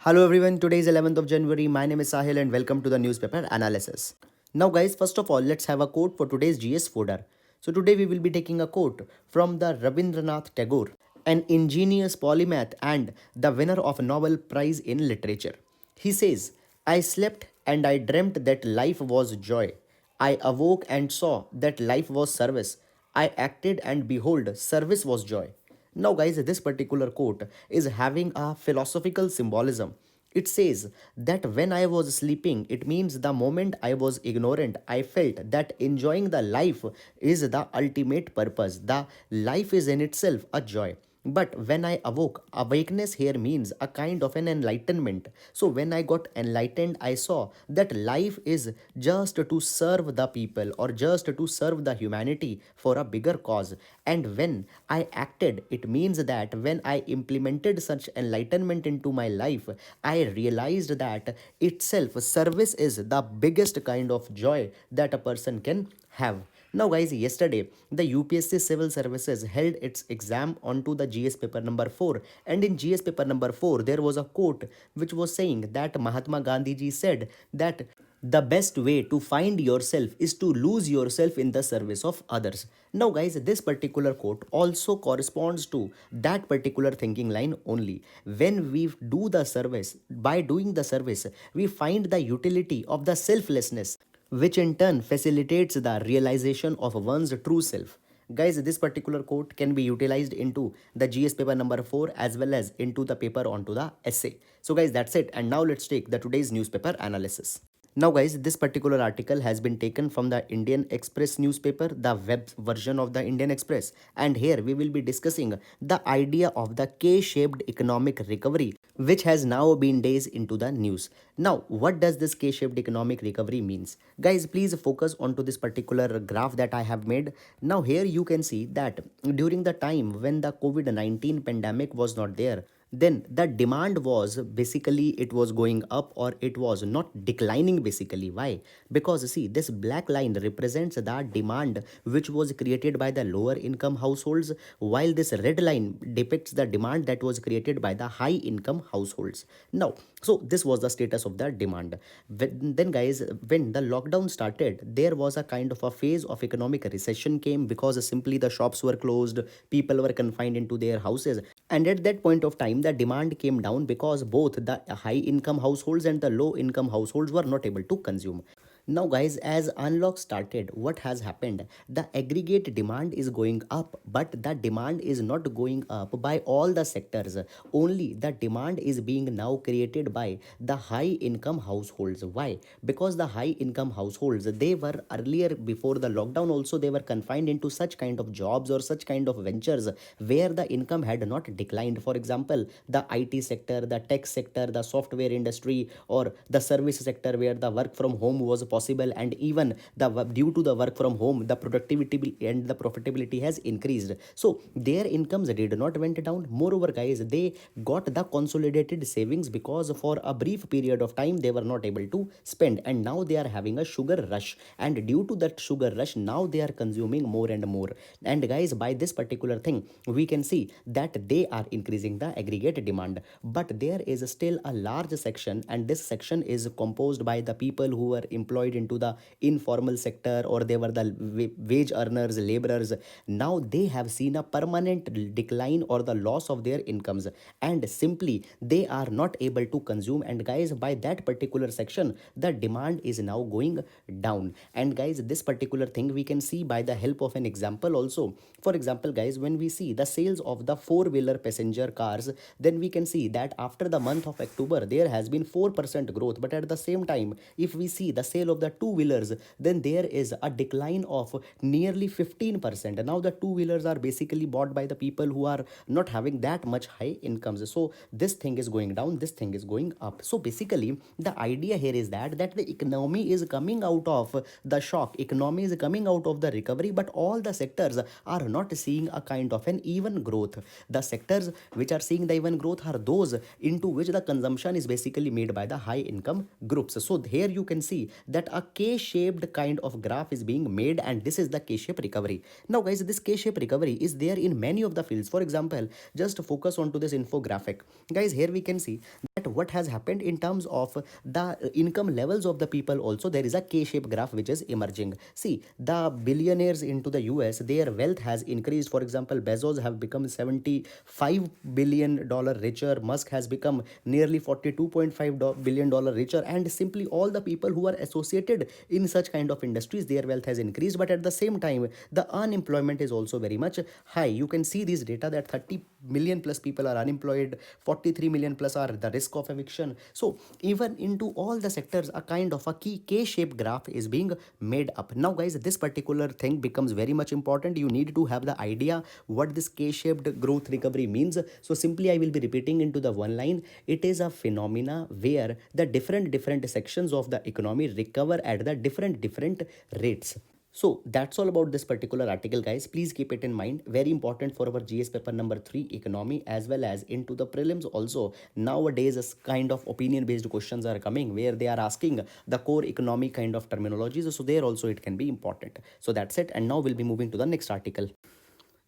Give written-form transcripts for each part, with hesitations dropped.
Hello everyone, today is 11th of January. My name is Sahil and welcome to the newspaper analysis. Now guys, first of all, let's have a quote for today's GS fodder. So today we will be taking a quote from the Rabindranath Tagore, an ingenious polymath and the winner of a Nobel Prize in Literature. He says, I slept and I dreamt that life was joy. I awoke and saw that life was service. I acted and behold, service was joy. Now, guys, this particular quote is having a philosophical symbolism. It says that when I was sleeping, it means the moment I was ignorant, I felt that enjoying the life is the ultimate purpose. The life is in itself a joy. But when I awoke, awakeness here means a kind of an enlightenment. So when I got enlightened, I saw that life is just to serve the people or just to serve the humanity for a bigger cause. And when I acted, it means that when I implemented such enlightenment into my life, I realized that itself service is the biggest kind of joy that a person can have. Now guys, yesterday the UPSC Civil Services held its exam onto the GS paper number 4, and in GS paper number 4 there was a quote which was saying that Mahatma Gandhi ji said that the best way to find yourself is to lose yourself in the service of others. Now guys, this particular quote also corresponds to that particular thinking line only. When we do the service, by doing the service, we find the utility of the selflessness, which in turn facilitates the realization of one's true self. Guys, this particular quote can be utilized into the GS paper number 4 as well as into the paper onto the essay. So guys, that's it. And now let's take the today's newspaper analysis. Now guys, this particular article has been taken from the Indian Express newspaper, the web version of the Indian Express. And here we will be discussing the idea of the K-shaped economic recovery, which has now been days into the news. Now, what does this K-shaped economic recovery means? Guys, please focus onto this particular graph that I have made. Now here you can see that during the time when the COVID-19 pandemic was not there, then the demand was basically it was going up or it was not declining. Basically, why? Because see, this black line represents the demand which was created by the lower income households, while this red line depicts the demand that was created by the high income households. Now, so this was the status of the demand. Then guys, when the lockdown started, there was a kind of a phase of economic recession came, because simply the shops were closed, people were confined into their houses, and at that point of time the demand came down because both the high income households and the low income households were not able to consume. Now guys, as unlock started, what has happened? The aggregate demand is going up, but the demand is not going up by all the sectors. Only the demand is being now created by the high income households. Why? Because the high income households, they were earlier, before the lockdown also, they were confined into such kind of jobs or such kind of ventures where the income had not declined. For example, the IT sector, the tech sector, the software industry, or the service sector, where the work from home was possible, and even the due to the work from home, the productivity and the profitability has increased. So their incomes did not went down. Moreover guys, they got the consolidated savings, because for a brief period of time they were not able to spend, and now they are having a sugar rush, and due to that sugar rush now they are consuming more and more. And guys, by this particular thing we can see that they are increasing the aggregate demand, but there is still a large section, and this section is composed by the people who were employed into the informal sector, or they were the wage earners, laborers. Now they have seen a permanent decline or the loss of their incomes, and simply they are not able to consume. And guys, by that particular section the demand is now going down. And guys, this particular thing we can see by the help of an example also. For example guys, when we see the sales of the four-wheeler passenger cars, then we can see that after the month of October there has been 4% growth, but at the same time if we see the sale of the two-wheelers, then there is a decline of nearly 15%. Now the two-wheelers are basically bought by the people who are not having that much high incomes. So this thing is going down, this thing is going up. So basically the idea here is that the economy is coming out of the shock, economy is coming out of the recovery, but all the sectors are not seeing a kind of an even growth. The sectors which are seeing the even growth are those into which the consumption is basically made by the high income groups. So here you can see that that a K-shaped kind of graph is being made, and this is the K-shaped recovery. Now guys, this K-shaped recovery is there in many of the fields. For example, just focus onto this infographic. Guys, here we can see that what has happened in terms of the income levels of the people also, there is a K-shaped graph which is emerging. See, the billionaires into the US, their wealth has increased. For example, Bezos have become $75 billion richer. Musk has become nearly $42.5 billion richer, and simply all the people who are associated in such kind of industries, their wealth has increased. But at the same time, the unemployment is also very much high. You can see these data that 30 million plus people are unemployed, 43 million plus are the risk of eviction. So even into all the sectors, a kind of a key K-shaped graph is being made up. Now guys, this particular thing becomes very much important. You need to have the idea what this K-shaped growth recovery means. So simply I will be repeating into the one line. It is a phenomena where the different sections of the economy recover at the different rates. So that's all about this particular article, guys. Please keep it in mind. Very important for our GS paper number 3 economy, as well as into the prelims also. Nowadays, a kind of opinion based questions are coming where they are asking the core economy kind of terminologies. So there also it can be important. So that's it. And now we'll be moving to the next article.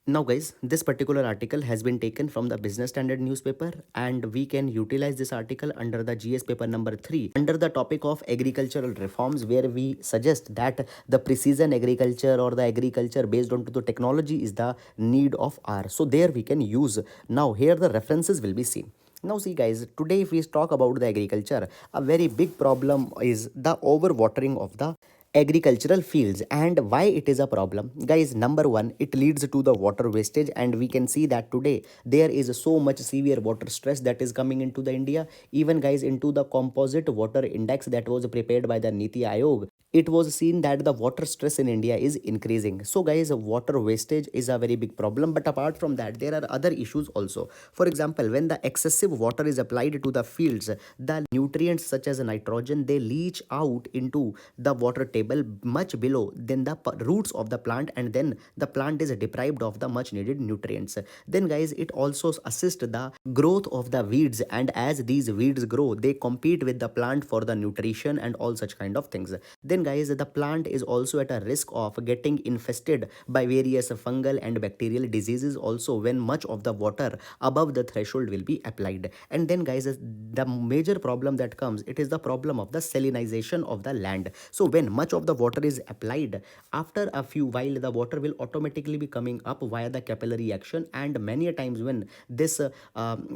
Now guys, this particular article has been taken from the Business Standard newspaper, and we can utilize this article under the GS paper number 3 under the topic of agricultural reforms, where we suggest that the precision agriculture or the agriculture based on to the technology is the need of our. So there we can use. Now here the references will be seen. Now see guys, today if we talk about the agriculture, a very big problem is the overwatering of the agricultural fields. And why it is a problem, guys? Number one, it leads to the water wastage, and we can see that today there is so much severe water stress that is coming into the India. Even guys, into the composite water index that was prepared by the Niti Aayog, it was seen that the water stress in India is increasing. So guys, water wastage is a very big problem. But apart from that, there are other issues also. For example, when the excessive water is applied to the fields, the nutrients such as nitrogen, they leach out into the water table much below than the roots of the plant, and then the plant is deprived of the much needed nutrients. Then guys, it also assists the growth of the weeds, and as these weeds grow, they compete with the plant for the nutrition and all such kind of things. Then guys, the plant is also at a risk of getting infested by various fungal and bacterial diseases also when much of the water above the threshold will be applied. And then guys, the major problem that comes, it is the problem of the salinization of the land. So when much of the water is applied, after a few while the water will automatically be coming up via the capillary action, and many a times when this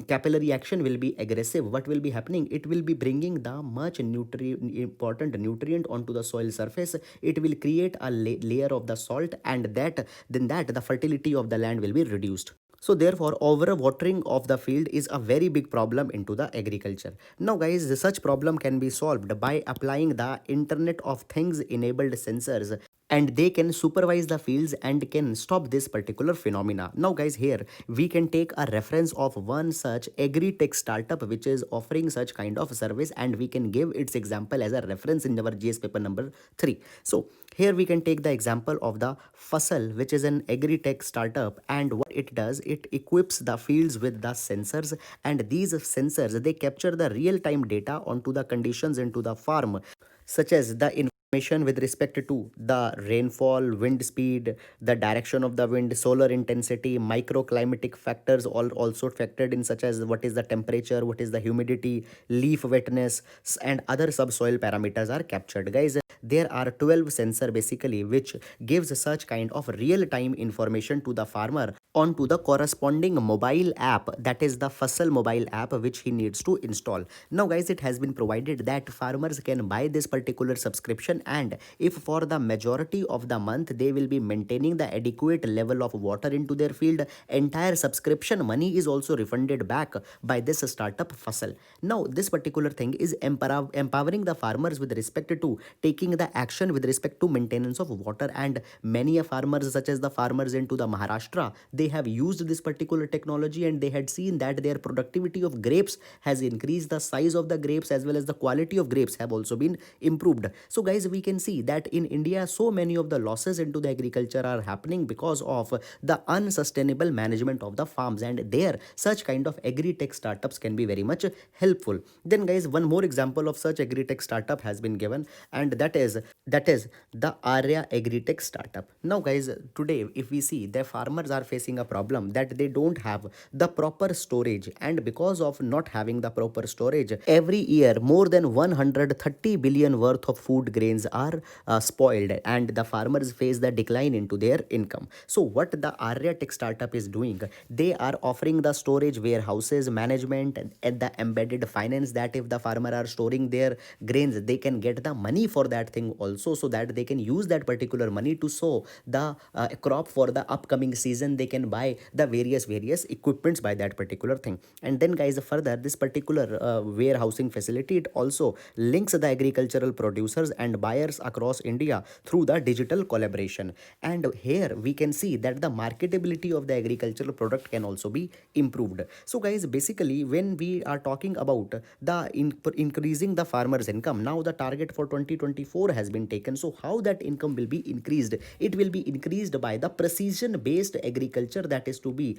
capillary action will be aggressive, what will be happening, it will be bringing the much important nutrient onto the soil surface. It will create a layer of the salt, and that the fertility of the land will be reduced. So therefore, overwatering of the field is a very big problem into the agriculture. Now guys, such problem can be solved by applying the Internet of Things enabled sensors, and they can supervise the fields and can stop this particular phenomena. Now guys, here we can take a reference of one such agri-tech startup which is offering such kind of service, and we can give its example as a reference in our GS paper number 3. So here we can take the example of the Fasal, which is an agri-tech startup, and what it does, it equips the fields with the sensors, and these sensors, they capture the real-time data onto the conditions into the farm, such as the information with respect to the rainfall, wind speed, the direction of the wind, solar intensity, microclimatic factors all also factored in, such as what is the temperature, what is the humidity, leaf wetness, and other subsoil parameters are captured. Guys, there are 12 sensor basically which gives such kind of real-time information to the farmer onto the corresponding mobile app, that is the Fasal mobile app, which he needs to install. Now guys, it has been provided that farmers can buy this particular subscription, and if for the majority of the month they will be maintaining the adequate level of water into their field, entire subscription money is also refunded back by this startup Fasal. Now this particular thing is empowering the farmers with respect to taking the action with respect to maintenance of water, and many farmers such as the farmers into the Maharashtra, they have used this particular technology, and they had seen that their productivity of grapes has increased, the size of the grapes as well as the quality of grapes have also been improved. So guys, we can see that in India so many of the losses into the agriculture are happening because of the unsustainable management of the farms, and there such kind of agri-tech startups can be very much helpful. Then guys, one more example of such agri-tech startup has been given, and that is that is the Arya Agritech startup. Now guys, today if we see, the farmers are facing a problem that they don't have the proper storage, and because of not having the proper storage, every year more than 130 billion worth of food grains are spoiled, and the farmers face the decline into their income. So what the Arya Tech startup is doing, they are offering the storage warehouses management and the embedded finance, that if the farmer are storing their grains, they can get the money for that thing also, so that they can use that particular money to sow the crop for the upcoming season. They can buy the various equipments by that particular thing. And then guys, further, this particular warehousing facility, it also links the agricultural producers and buyers across India through the digital collaboration. And here we can see that the marketability of the agricultural product can also be improved. So guys, basically when we are talking about the increasing the farmers income, now the target for 2024 has been taken. So how that income will be increased? It will be increased by the precision based agriculture that is to be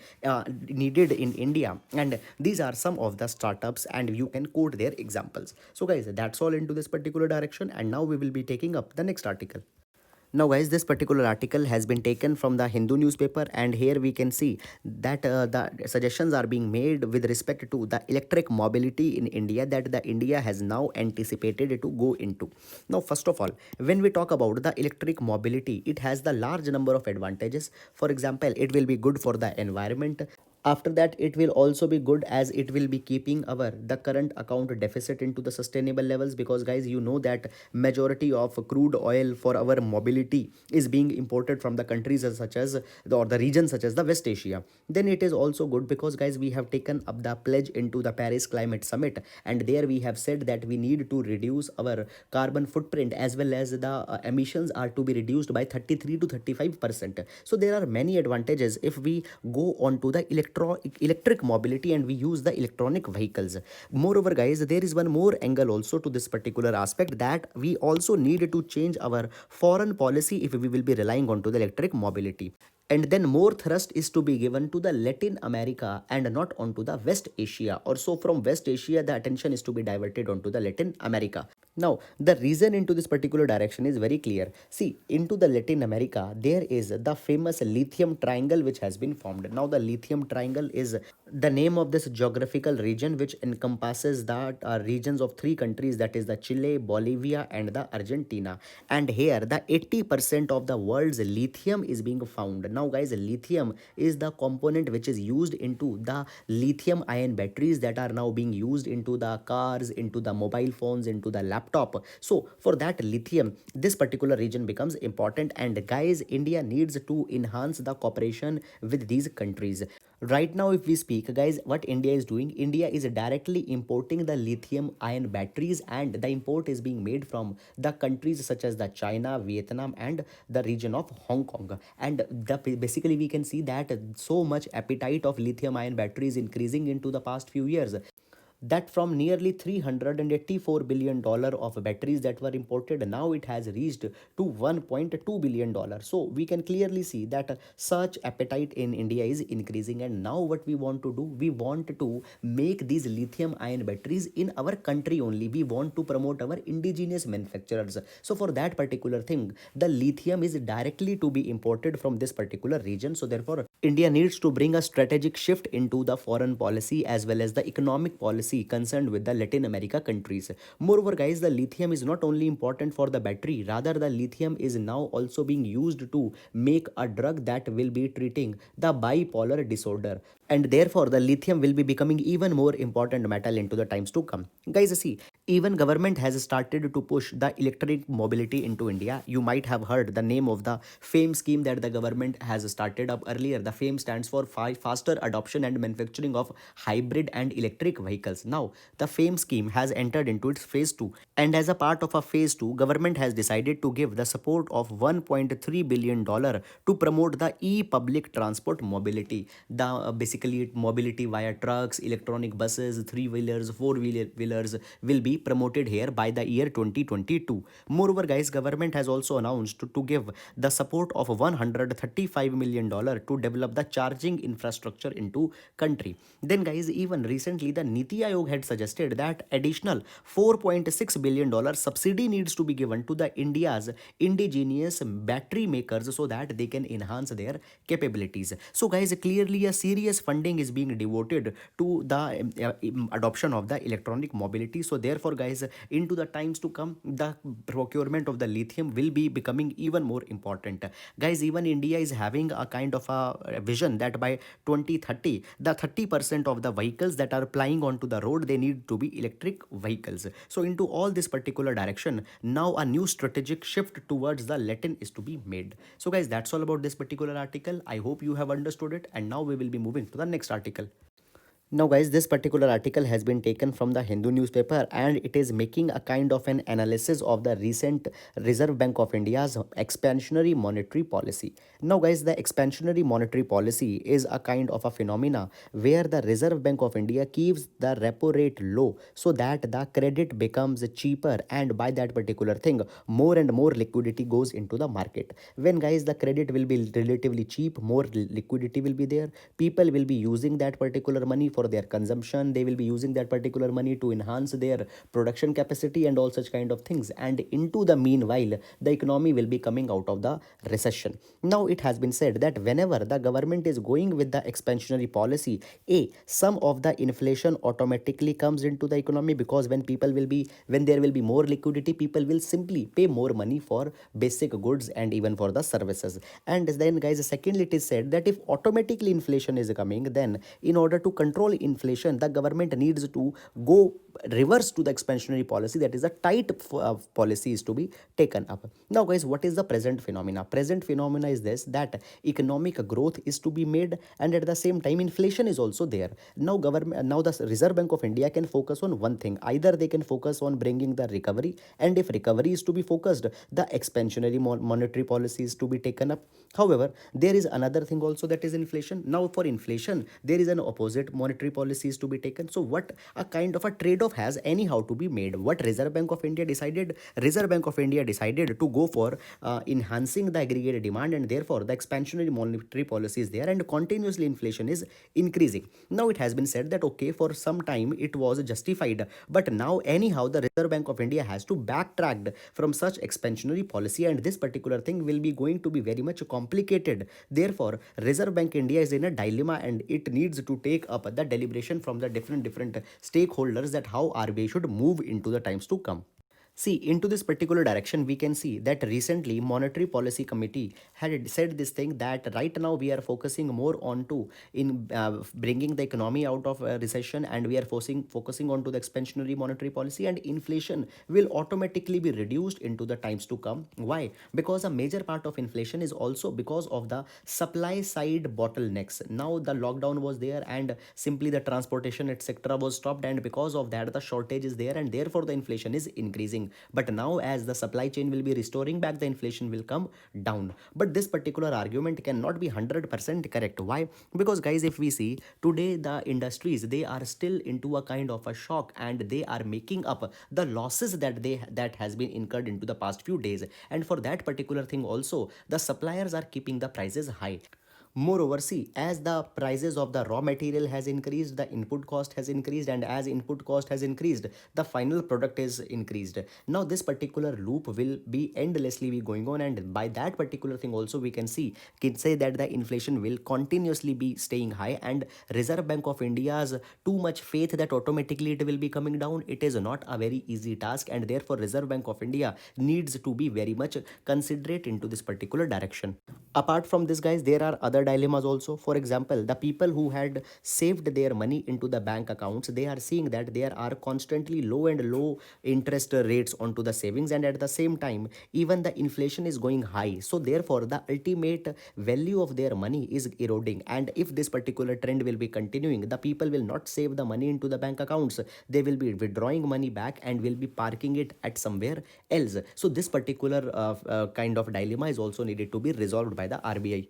needed in India. And these are some of the startups, and you can quote their examples. So guys, that's all into this particular direction, and now we will be taking up the next article. Now guys, this particular article has been taken from the Hindu newspaper, and here we can see that the suggestions are being made with respect to the electric mobility in India, that the India has now anticipated to go into. Now first of all, when we talk about the electric mobility, it has the large number of advantages. For example, it will be good for the environment. After that, it will also be good as it will be keeping our the current account deficit into the sustainable levels, because guys, you know that majority of crude oil for our mobility is being imported from the countries such as or the regions such as the West Asia. Then it is also good because guys, we have taken up the pledge into the Paris Climate Summit, and there we have said that we need to reduce our carbon footprint, as well as the emissions are to be reduced by 33 to 35%. So there are many advantages if we go on to the electric mobility and we use the electronic vehicles. Moreover guys, there is one more angle also to this particular aspect, that we also need to change our foreign policy if we will be relying on to the electric mobility. And then more thrust is to be given to the Latin America and not onto the West Asia. Or so from West Asia, the attention is to be diverted onto the Latin America. Now, the reason into this particular direction is very clear. See, into the Latin America, there is the famous lithium triangle which has been formed. Now, the lithium triangle is the name of this geographical region which encompasses the regions of three countries, that is the Chile, Bolivia, and the Argentina. And here, the 80% of the world's lithium is being found. Now, guys, lithium is the component which is used into the lithium ion batteries that are now being used into the cars, into the mobile phones, into the laptops. So for that lithium, this particular region becomes important, and guys, India needs to enhance the cooperation with these countries. Right now, if we speak, guys, what India is doing, India is directly importing the lithium ion batteries, and the import is being made from the countries such as the China, Vietnam, and the region of Hong Kong. And basically we can see that so much appetite of lithium ion batteries increasing into the past few years, that from nearly $384 billion of batteries that were imported, now it has reached to $1.2 billion. So we can clearly see that such appetite in India is increasing. And now what we want to do, we want to make these lithium ion batteries in our country only. We want to promote our indigenous manufacturers. So for that particular thing, the lithium is directly to be imported from this particular region. So therefore, India needs to bring a strategic shift into the foreign policy as well as the economic policy concerned with the Latin America countries. Moreover, guys, the lithium is not only important for the battery, rather the lithium is now also being used to make a drug that will be treating the bipolar disorder. And therefore, the lithium will be becoming even more important metal into the times to come. Guys, see, even government has started to push the electric mobility into India. You might have heard the name of the FAME scheme that the government has started up earlier. The FAME stands for faster adoption and manufacturing of hybrid and electric vehicles. Now, the FAME scheme has entered into its phase 2. And as a part of a phase 2, government has decided to give the support of $1.3 billion to promote the e-public transport mobility. The basically mobility via trucks, electronic buses, three-wheelers, four-wheelers will be promoted here by the year 2022. Moreover, guys, government has also announced to give the support of $135 million to develop the charging infrastructure into country. Then guys, even recently the Niti Aayog had suggested that additional $4.6 billion subsidy needs to be given to the India's indigenous battery makers so that they can enhance their capabilities. So guys, clearly a serious funding is being devoted to the adoption of the electronic mobility. So therefore guys, into the times to come, the procurement of the lithium will be becoming even more important. Guys, even India is having a kind of a vision that by 2030, the 30% of the vehicles that are plying onto the road, they need to be electric vehicles. So into all this particular direction, now a new strategic shift towards the Latin is to be made. So guys, that's all about this particular article. I hope you have understood it, and now we will be moving to the next article. Now, guys, this particular article has been taken from the Hindu newspaper, and it is making a kind of an analysis of the recent Reserve Bank of India's expansionary monetary policy. Now, guys, the expansionary monetary policy is a kind of a phenomena where the Reserve Bank of India keeps the repo rate low so that the credit becomes cheaper, and by that particular thing, more and more liquidity goes into the market. When, guys, the credit will be relatively cheap, more liquidity will be there. People will be using that particular money for their consumption. They will be using that particular money to enhance their production capacity and all such kind of things. And into the meanwhile, the economy will be coming out of the recession. Now it has been said that whenever the government is going with the expansionary policy, some of the inflation automatically comes into the economy, because when there will be more liquidity, people will simply pay more money for basic goods and even for the services. And then guys, secondly, it is said that if automatically inflation is coming, then in order to control inflation, the government needs to go reverse to the expansionary policy. That is a tight policy is to be taken up. Now guys, what is the present phenomena? Present phenomena is this, that economic growth is to be made, and at the same time inflation is also there. Now the Reserve Bank of India can focus on one thing. Either they can focus on bringing the recovery, and if recovery is to be focused, the expansionary monetary policy is to be taken up. However, there is another thing also, that is inflation. Now for inflation, there is an opposite monetary policy is to be taken. So what a kind of a trade-off has anyhow to be made. What Reserve Bank of India decided? Reserve Bank of India decided to go for enhancing the aggregate demand, and therefore the expansionary monetary policy is there, and continuously inflation is increasing. Now it has been said that okay, for some time it was justified, but now anyhow the Reserve Bank of India has to backtrack from such expansionary policy, and this particular thing will be going to be very much complicated. Therefore, Reserve Bank India is in a dilemma, and it needs to take up the deliberation from the different stakeholders that how RBI should move into the times to come. See, into this particular direction, we can see that recently Monetary Policy Committee had said this thing, that right now we are focusing more on to in bringing the economy out of recession, and we are focusing on to the expansionary monetary policy, and inflation will automatically be reduced into the times to come. Why? Because a major part of inflation is also because of the supply side bottlenecks. Now the lockdown was there, and simply the transportation etc was stopped, and because of that the shortage is there, and therefore the inflation is increasing. But now as the supply chain will be restoring back, the inflation will come down. But this particular argument cannot be 100% correct. Why? Because guys, if we see today, the industries, they are still into a kind of a shock, and they are making up the losses that has been incurred into the past few days. And for that particular thing also, the suppliers are keeping the prices high. Moreover, see, as the prices of the raw material has increased, the input cost has increased, and as input cost has increased, the final product is increased. Now this particular loop will be endlessly be going on, and by that particular thing also we can say that the inflation will continuously be staying high, and Reserve Bank of India's too much faith that automatically it will be coming down, it is not a very easy task, and therefore Reserve Bank of India needs to be very much considerate into this particular direction. Apart from this, guys, there are other dilemmas also. For example, the people who had saved their money into the bank accounts, they are seeing that there are constantly low interest rates onto the savings, and at the same time even the inflation is going high. So therefore the ultimate value of their money is eroding, and if this particular trend will be continuing, the people will not save the money into the bank accounts. They will be withdrawing money back and will be parking it at somewhere else. So this particular kind of dilemma is also needed to be resolved by the RBI.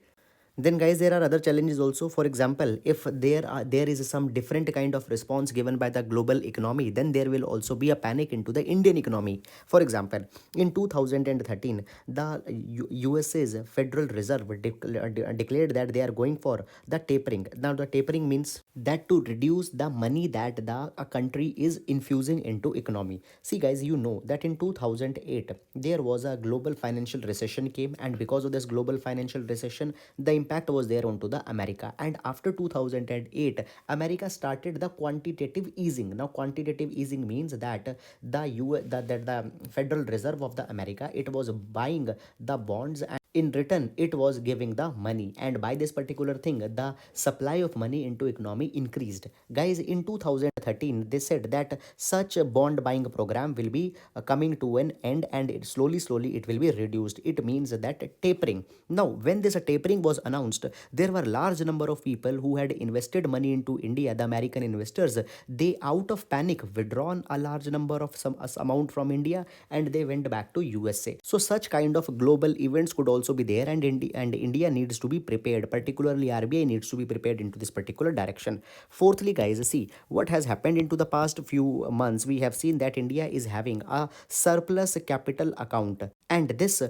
Then guys, there are other challenges also. For example, if there is some different kind of response given by the global economy, then there will also be a panic into the Indian economy. For example, in 2013, the USA's Federal Reserve declared that they are going for the tapering. Now the tapering means that to reduce the money that the a country is infusing into economy. See guys, you know that in 2008 there was a global financial recession came, and because of this global financial recession, the impact was there onto the America. And after 2008, America started the quantitative easing. Now quantitative easing means that the Federal Reserve of the America, it was buying the bonds, and in return it was giving the money, and by this particular thing the supply of money into economy increased. Guys, in 2013 they said that such a bond buying program will be coming to an end, and slowly it will be reduced. It means that tapering. Now when this tapering was announced, there were large number of people who had invested money into India, the American investors. They out of panic withdrawn a large number of some amount from India, and they went back to USA. So such kind of global events could also be there, and India needs to be prepared. Particularly RBI needs to be prepared into this particular direction. Fourthly, guys, see what has happened into the past few months. We have seen that India is having a surplus capital account, and this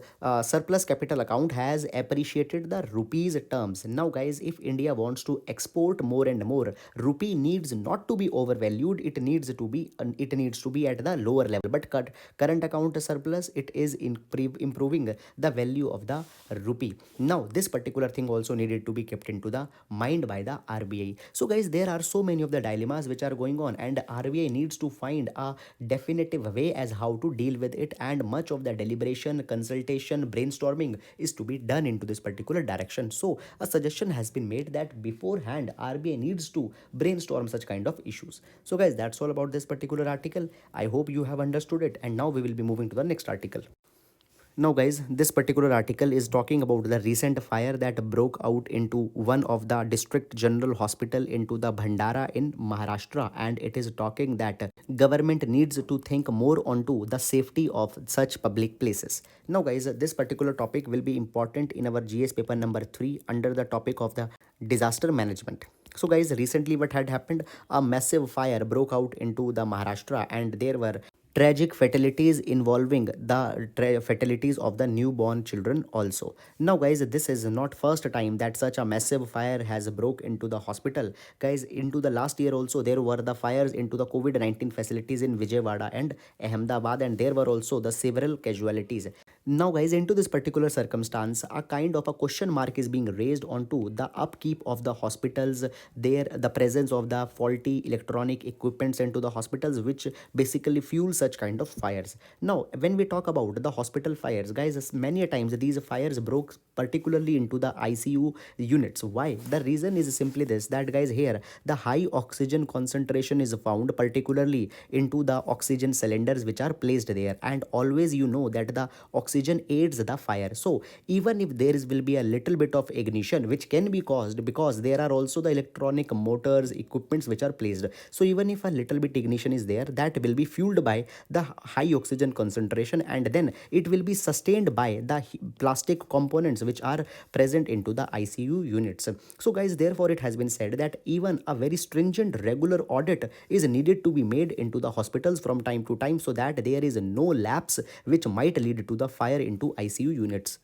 surplus capital account has appreciated the rupees terms. Now guys, if India wants to export more and more, rupee needs not to be overvalued. It needs to be at the lower level. But current account surplus, it is improving the value of the rupee. Now this particular thing also needed to be kept into the mind by the RBI. So guys, there are so many of the dilemmas which are going on, and RBI needs to find a definitive way as how to deal with it, and much of the deliberation, consultation, brainstorming is to be done into this particular direction. So a suggestion has been made that beforehand RBI needs to brainstorm such kind of issues. So guys, that's all about this particular article. I hope you have understood it, and now we will be moving to the next article. Now, guys, this particular article is talking about the recent fire that broke out into one of the district general hospital into the Bhandara in Maharashtra, and it is talking that government needs to think more onto the safety of such public places. Now, guys, this particular topic will be important in our GS paper number 3 under the topic of the disaster management. So guys, recently what had happened, a massive fire broke out into the Maharashtra, and there were tragic fatalities involving the fatalities of the newborn children also. Now guys, this is not first time that such a massive fire has broke into the hospital. Guys, into the last year also there were the fires into the COVID-19 facilities in Vijayawada and Ahmedabad, and there were also the several casualties. Now guys, into this particular circumstance, a kind of a question mark is being raised onto the upkeep of the hospitals, there the presence of the faulty electronic equipments into the hospitals, which basically fuel such kind of fires. Now when we talk about the hospital fires, guys, many a times these fires broke particularly into the ICU units. Why? The reason is simply this, that guys, here the high oxygen concentration is found particularly into the oxygen cylinders which are placed there, and always you know that the oxygen aids the fire. So even if there will be a little bit of ignition which can be caused, because there are also the electronic motors equipments which are placed, so even if a little bit ignition is there, that will be fueled by the high oxygen concentration, and then it will be sustained by the plastic components which are present into the ICU units. So guys, therefore it has been said that even a very stringent regular audit is needed to be made into the hospitals from time to time, so that there is no lapse which might lead to the fire into ICU units.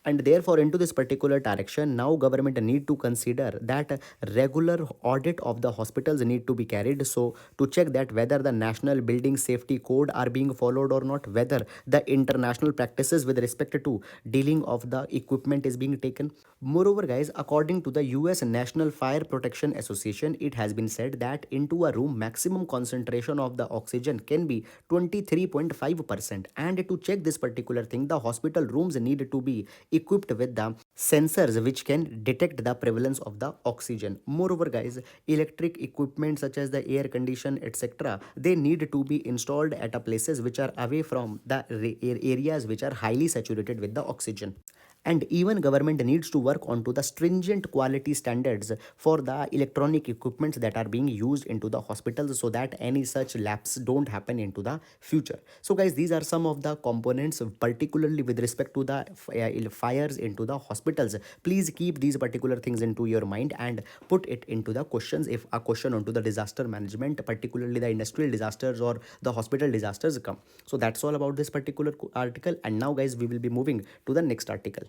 And therefore into this particular direction, now government need to consider that regular audit of the hospitals need to be carried, so to check that whether the national building safety code are being followed or not, whether the international practices with respect to dealing of the equipment is being taken. Moreover guys, according to the US National Fire Protection Association, it has been said that into a room maximum concentration of the oxygen can be 23.5%, and to check this particular thing, the hospital rooms need to be equipped with the sensors which can detect the prevalence of the oxygen. Moreover guys, electric equipment such as the air condition etc., they need to be installed at a places which are away from the areas which are highly saturated with the oxygen. and even government needs to work onto the stringent quality standards for the electronic equipments that are being used into the hospitals, so that any such lapse don't happen into the future. So guys, these are some of the components, particularly with respect to the fires into the hospitals. Please keep these particular things into your mind and put it into the questions if a question onto the disaster management, particularly the industrial disasters or the hospital disasters come. So that's all about this particular article, and now guys, we will be moving to the next article.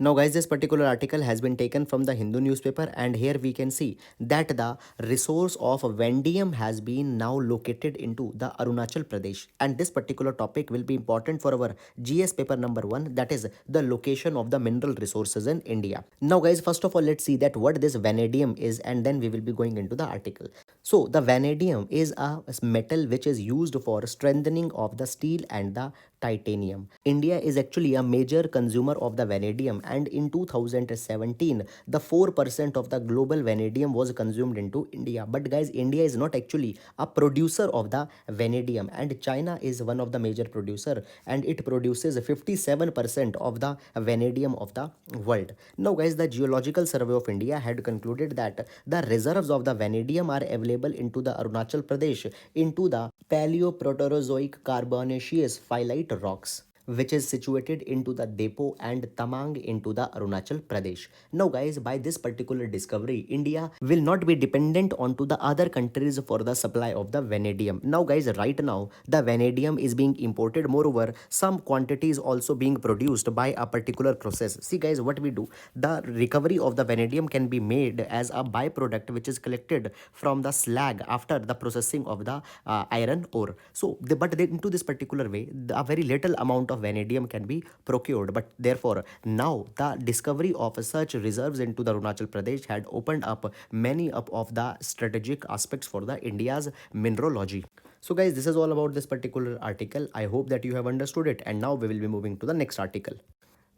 Now guys, this particular article has been taken from the Hindu newspaper, and here we can see that the resource of vanadium has been now located into the Arunachal Pradesh, and this particular topic will be important for our GS paper number 1, that is the location of the mineral resources in India. Now guys, first of all, let's see that what this vanadium is, and then we will be going into the article. So the vanadium is a metal which is used for strengthening of the steel and the titanium. India is actually a major consumer of the vanadium, and in 2017 the 4% of the global vanadium was consumed into India. But guys, India is not actually a producer of the vanadium, and China is one of the major producer, and it produces 57% of the vanadium of the world. Now guys, the Geological Survey of India had concluded that the reserves of the vanadium are available into the Arunachal Pradesh into the Paleoproterozoic carbonaceous phyllite rocks, which is situated into the Depo and Tamang into the Arunachal Pradesh. Now guys, by this particular discovery, India will not be dependent onto the other countries for the supply of the vanadium. Now guys, right now the vanadium is being imported. Moreover, some quantities also being produced by a particular process. See guys, what we do, the recovery of the vanadium can be made as a byproduct which is collected from the slag after the processing of the iron ore. So into this particular way, a very little amount of vanadium can be procured, but therefore now the discovery of such reserves into the Arunachal Pradesh had opened up many of the strategic aspects for the India's mineralogy. So guys, this is all about this particular article. I hope that you have understood it, and now we will be moving to the next article.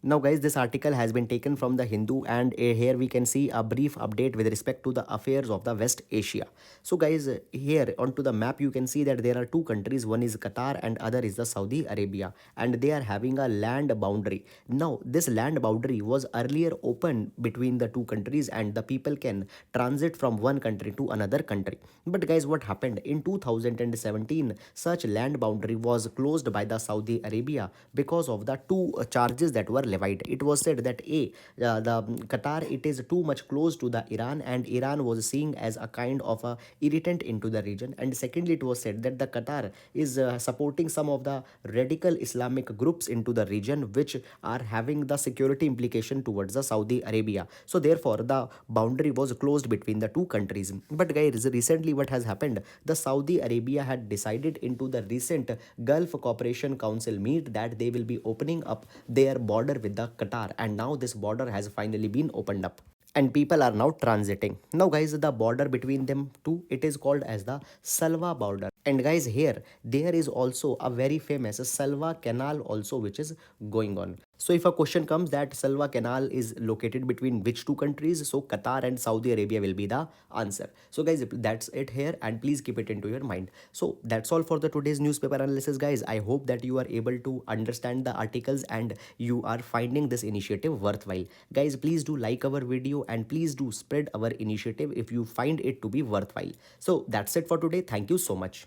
Now guys, this article has been taken from the Hindu, and here we can see a brief update with respect to the affairs of the West Asia. So guys, here onto the map you can see that there are two countries, one is Qatar and other is the Saudi Arabia, and they are having a land boundary. Now this land boundary was earlier open between the two countries, and the people can transit from one country to another country. But guys, what happened in 2017, such land boundary was closed by the Saudi Arabia because of the two charges that were levied. It was said that the Qatar, it is too much close to the Iran, and Iran was seen as a kind of a irritant into the region. And secondly, it was said that the Qatar is supporting some of the radical Islamic groups into the region, which are having the security implication towards the Saudi Arabia. So therefore the boundary was closed between the two countries. But guys, recently what has happened, the Saudi Arabia had decided into the recent Gulf Cooperation Council meet that they will be opening up their border with the Qatar, and now this border has finally been opened up and people are now transiting. Now guys, the border between them two, it is called as the Salwa border. And guys, here there is also a very famous Salwa canal also which is going on. So if a question comes that Salwa canal is located between which two countries, so Qatar and Saudi Arabia will be the answer. So guys, that's it here, and please keep it into your mind. So that's all for the today's newspaper analysis guys. I hope that you are able to understand the articles and you are finding this initiative worthwhile. Guys, please do like our video and please do spread our initiative if you find it to be worthwhile. So that's it for today. Thank you so much.